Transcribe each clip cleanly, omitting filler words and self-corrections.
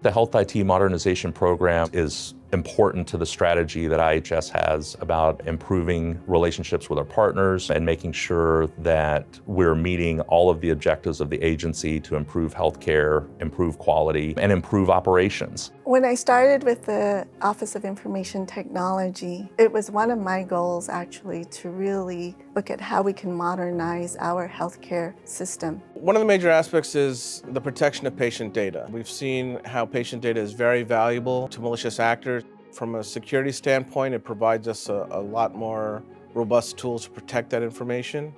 The Health IT Modernization Program is important to the strategy that IHS has about improving relationships with our partners and making sure that we're meeting all of the objectives of the agency to improve healthcare, improve quality, and improve operations. When I started with the Office of Information Technology, it was one of my goals actually to really look at how we can modernize our healthcare system. One of the major aspects is the protection of patient data. We've seen how patient data is very valuable to malicious actors. From a security standpoint, it provides us a lot more robust tools to protect that information,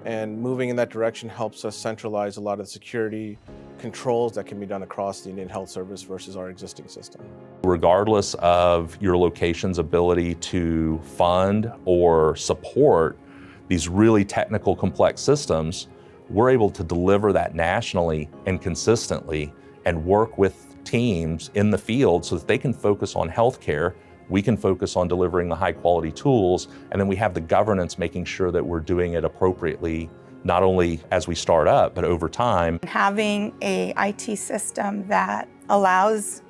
and moving in that direction helps us centralize a lot of the security controls that can be done across the Indian Health Service versus our existing system. Regardless of your location's ability to fund or support these really technical, complex systems, we're able to deliver that nationally and consistently and work with teams in the field so that they can focus on healthcare, we can focus on delivering the high quality tools, and then we have the governance making sure that we're doing it appropriately, not only as we start up, but over time. Having a IT system that allows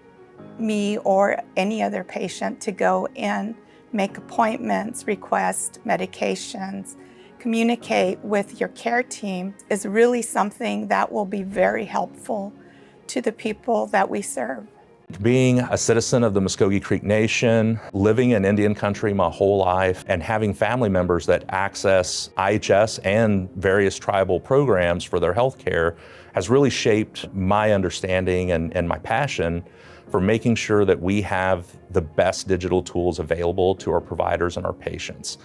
me or any other patient to go in, make appointments, request medications, communicate with your care team is really something that will be very helpful to the people that we serve. Being a citizen of the Muskogee Creek Nation, living in Indian country my whole life, and having family members that access IHS and various tribal programs for their health care has really shaped my understanding and my passion for making sure that we have the best digital tools available to our providers and our patients.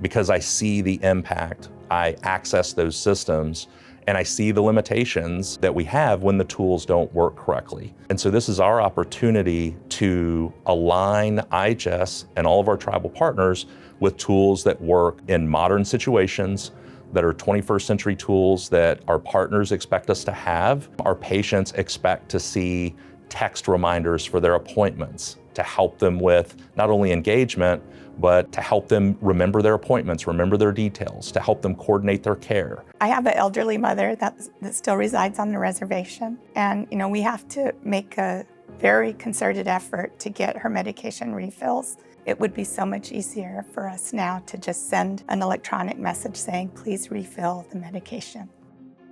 Because I see the impact, I access those systems, and I see the limitations that we have when the tools don't work correctly. And so this is our opportunity to align IHS and all of our tribal partners with tools that work in modern situations, that are 21st century tools that our partners expect us to have. Our patients expect to see text reminders for their appointments to help them with not only engagement, but to help them remember their appointments, remember their details, to help them coordinate their care. I have an elderly mother that still resides on the reservation, and we have to make a very concerted effort to get her medication refills. It would be so much easier for us now to just send an electronic message saying, please refill the medication.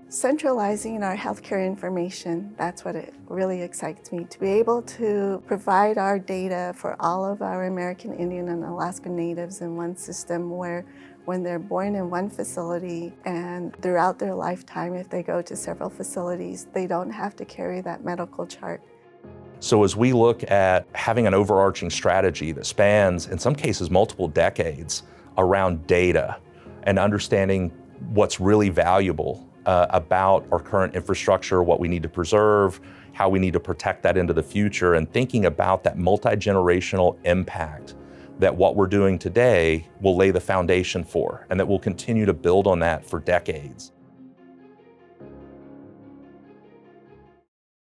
Centralizing our healthcare information, that's what it really excites me, to be able to provide our data for all of our American Indian and Alaska Natives in one system where when they're born in one facility and throughout their lifetime, if they go to several facilities, they don't have to carry that medical chart. So as we look at having an overarching strategy that spans, in some cases, multiple decades around data and understanding what's really valuable about our current infrastructure, what we need to preserve, how we need to protect that into the future, and thinking about that multi-generational impact that what we're doing today will lay the foundation for, and that we'll continue to build on that for decades.